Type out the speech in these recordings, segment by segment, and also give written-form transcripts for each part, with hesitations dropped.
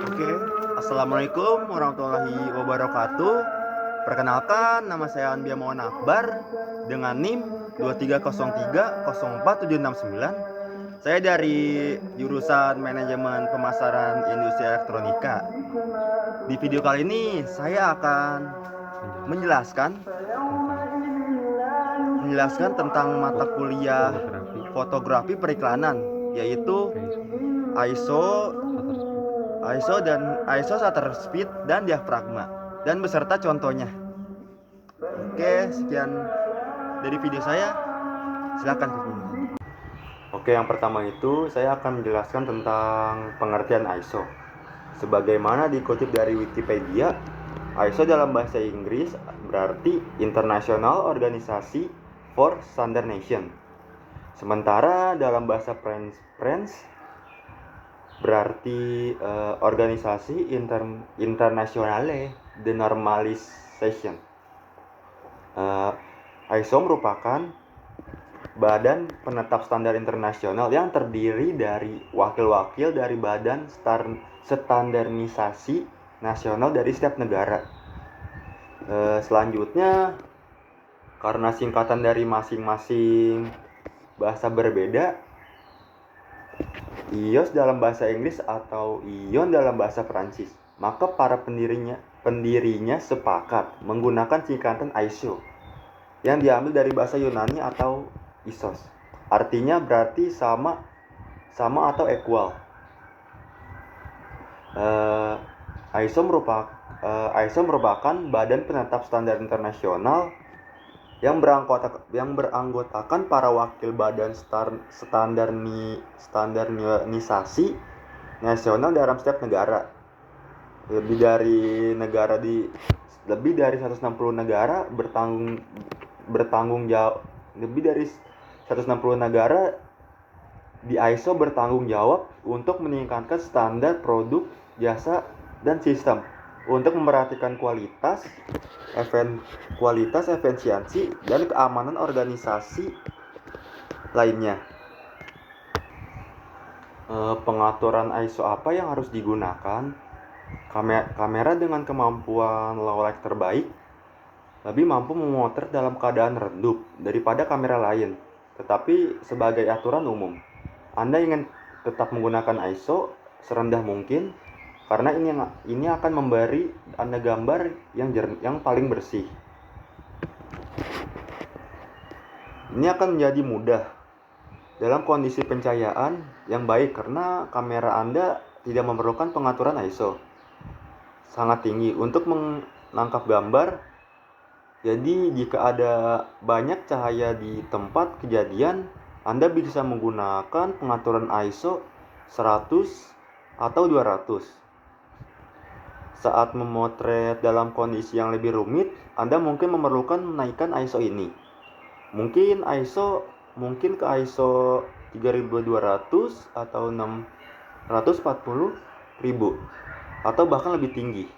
Oke, Assalamualaikum warahmatullahi wabarakatuh. Perkenalkan, nama saya Anbia Mawan Akbar dengan NIM 23030479. Saya dari jurusan Manajemen Pemasaran Industri Elektronika. Di video kali ini saya akan menjelaskan tentang mata kuliah fotografi periklanan, yaitu ISO shutter speed dan diafragma, dan beserta contohnya. Oke, sekian dari video saya. Silakan ke video. Oke, yang pertama itu saya akan menjelaskan tentang pengertian ISO. Sebagaimana dikutip dari Wikipedia, ISO dalam bahasa Inggris berarti International Organization for Standardization. Sementara dalam bahasa French berarti organisasi internasionale de normalisation. ISO merupakan badan penetap standar internasional yang terdiri dari wakil-wakil dari badan standarisasi nasional dari setiap negara. Selanjutnya, karena singkatan dari masing-masing bahasa berbeda, IOS dalam bahasa Inggris atau ION dalam bahasa Prancis, maka para pendirinya sepakat menggunakan singkatan ISO yang diambil dari bahasa Yunani atau ISOS. Artinya berarti sama atau equal. ISO merupakan badan penetap standar internasional yang beranggotakan para wakil badan standarisasi nasional dalam setiap negara. Lebih dari 160 negara di ISO bertanggung jawab untuk meningkatkan standar produk, jasa, dan sistem untuk memperhatikan kualitas, efisiensi, dan keamanan organisasi lainnya. Pengaturan ISO apa yang harus digunakan? Kamera dengan kemampuan low light terbaik lebih mampu memotret dalam keadaan redup daripada kamera lain. Tetapi sebagai aturan umum, Anda ingin tetap menggunakan ISO serendah mungkin, karena ini akan memberi Anda gambar yang paling bersih. Ini akan menjadi mudah dalam kondisi pencahayaan yang baik karena kamera Anda tidak memerlukan pengaturan ISO sangat tinggi untuk menangkap gambar. Jadi jika ada banyak cahaya di tempat kejadian, Anda bisa menggunakan pengaturan ISO 100 atau 200. Saat memotret dalam kondisi yang lebih rumit, Anda mungkin memerlukan menaikkan ISO ini. Mungkin ke ISO 3200 atau 640.000 atau bahkan lebih tinggi.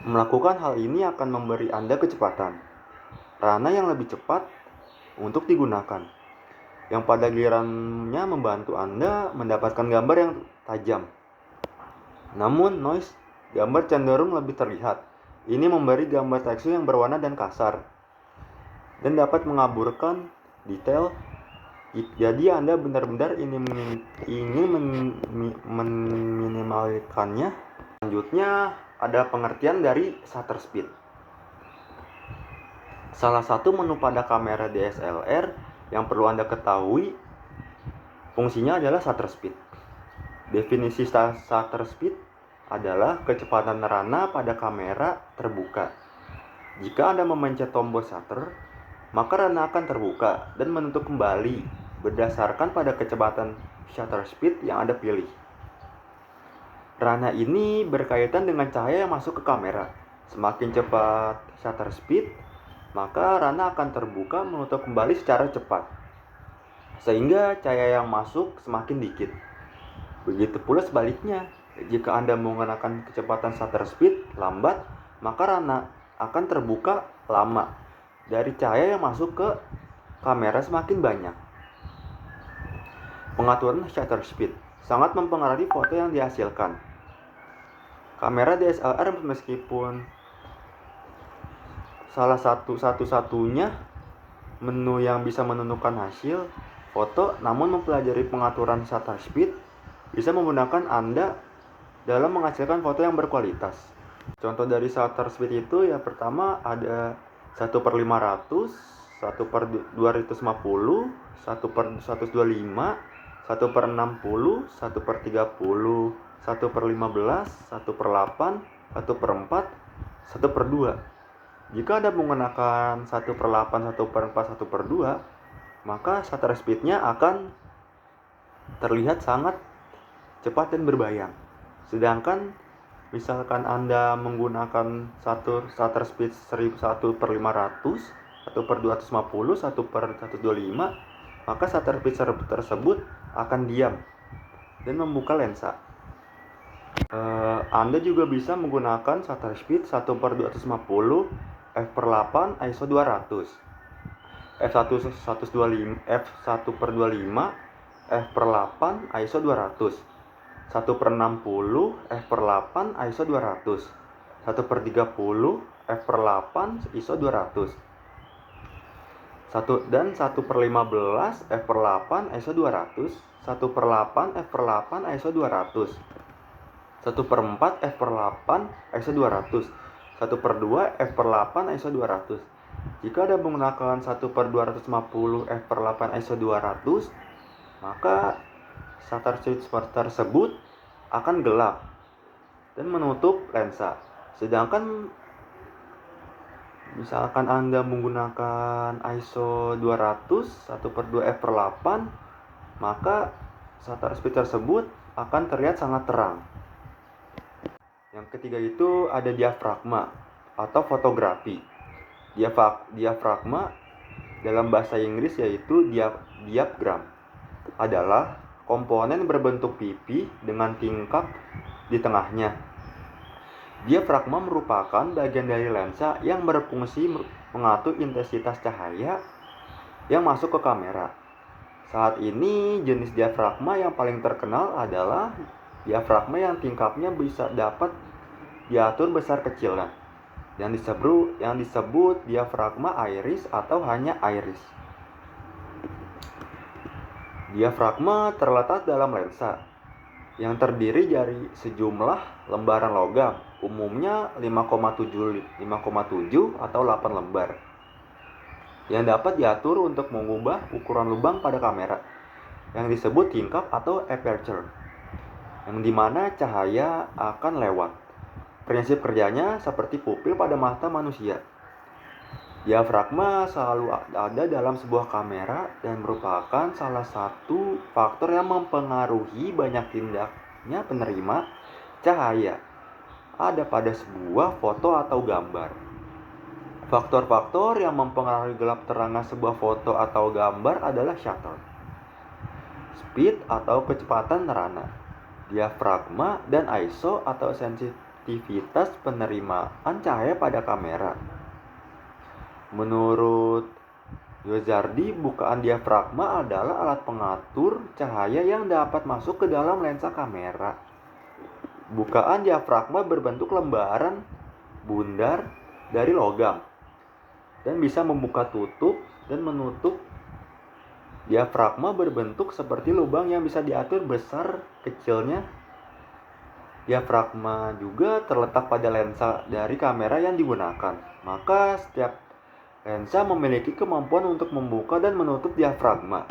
Melakukan hal ini akan memberi Anda kecepatan, ranah yang lebih cepat untuk digunakan, yang pada gilirannya membantu Anda mendapatkan gambar yang tajam. Namun noise gambar cenderung lebih terlihat. Ini memberi gambar tekstur yang berwarna dan kasar dan dapat mengaburkan detail. Jadi Anda benar-benar ingin meminimalkannya. Selanjutnya ada pengertian dari shutter speed. Salah satu menu pada kamera DSLR yang perlu Anda ketahui fungsinya adalah shutter speed. Definisi shutter speed adalah kecepatan rana pada kamera terbuka. Jika Anda memencet tombol shutter, maka rana akan terbuka dan menutup kembali berdasarkan pada kecepatan shutter speed yang Anda pilih. Rana ini berkaitan dengan cahaya yang masuk ke kamera. Semakin cepat shutter speed, maka rana akan terbuka menutup kembali secara cepat, sehingga cahaya yang masuk semakin dikit. Begitu pula sebaliknya, jika Anda menggunakan kecepatan shutter speed lambat, maka rana akan terbuka lama dari cahaya yang masuk ke kamera semakin banyak. Pengaturan shutter speed sangat mempengaruhi foto yang dihasilkan. Kamera DSLR meskipun salah satu-satunya menu yang bisa menentukan hasil foto, namun mempelajari pengaturan shutter speed bisa memudahkan Anda dalam menghasilkan foto yang berkualitas. Contoh dari shutter speed itu ya pertama ada 1/500, 1/250, 1/125, 1/60, 1/30, 1/15, 1/8, 1/4, 1/2. Jika Anda menggunakan 1/8, 1/4, 1/2, maka shutter speednya akan terlihat sangat cepat dan berbayang. Sedangkan misalkan Anda menggunakan shutter speed 1/500, 1/250, 1/125, maka shutter speed tersebut akan diam dan membuka lensa. Anda juga bisa menggunakan shutter speed 1/250, f/8, ISO 200, f1/25, f/8, ISO 200, 1/60, f/8, ISO 200, 1/30, f/8, ISO 200, dan 1/15, f/8, ISO 200, 1/8, f/8, ISO 200, 1/4, f/8, ISO 200, 1/2, f/8, ISO 200. Jika Anda menggunakan 1/250, f/8, ISO 200, maka shutter speed tersebut akan gelap dan menutup lensa. Sedangkan misalkan Anda menggunakan ISO 200, 1/2 f/8, maka shutter speed tersebut akan terlihat sangat terang. Yang ketiga itu ada diafragma atau fotografi. Diafragma dalam bahasa Inggris yaitu diaphragm adalah komponen berbentuk pipi dengan tingkap di tengahnya. Diafragma merupakan bagian dari lensa yang berfungsi mengatur intensitas cahaya yang masuk ke kamera. Saat ini jenis diafragma yang paling terkenal adalah diafragma yang tingkapnya bisa dapat diatur besar kecilnya, yang disebut diafragma iris atau hanya iris. Diafragma terletak dalam lensa yang terdiri dari sejumlah lembaran logam, umumnya 5,7 atau 8 lembar, yang dapat diatur untuk mengubah ukuran lubang pada kamera, yang disebut tingkap atau aperture, yang dimana cahaya akan lewat. Prinsip kerjanya seperti pupil pada mata manusia. Diafragma selalu ada dalam sebuah kamera dan merupakan salah satu faktor yang mempengaruhi banyak tindaknya penerima cahaya ada pada sebuah foto atau gambar. Faktor-faktor yang mempengaruhi gelap terangnya sebuah foto atau gambar adalah shutter speed atau kecepatan terana, diafragma, dan ISO atau sensitivitas penerimaan cahaya pada kamera. Menurut Yozardi, bukaan diafragma adalah alat pengatur cahaya yang dapat masuk ke dalam lensa kamera. Bukaan diafragma berbentuk lembaran bundar dari logam dan bisa membuka tutup dan menutup. Diafragma berbentuk seperti lubang yang bisa diatur besar kecilnya. Diafragma juga terletak pada lensa dari kamera yang digunakan. Maka setiap lensa memiliki kemampuan untuk membuka dan menutup diafragma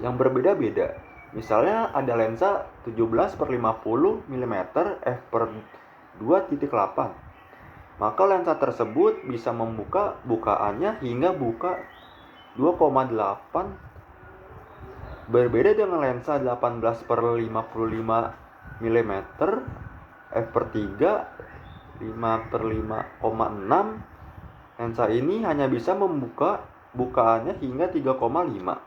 yang berbeda-beda. Misalnya ada lensa 17/50 mm f/2.8. Maka lensa tersebut bisa membuka bukaannya hingga buka 2,8. Berbeda dengan lensa 18/55 mm f/3 5/5,6. Lensa ini hanya bisa membuka bukaannya hingga 3,5.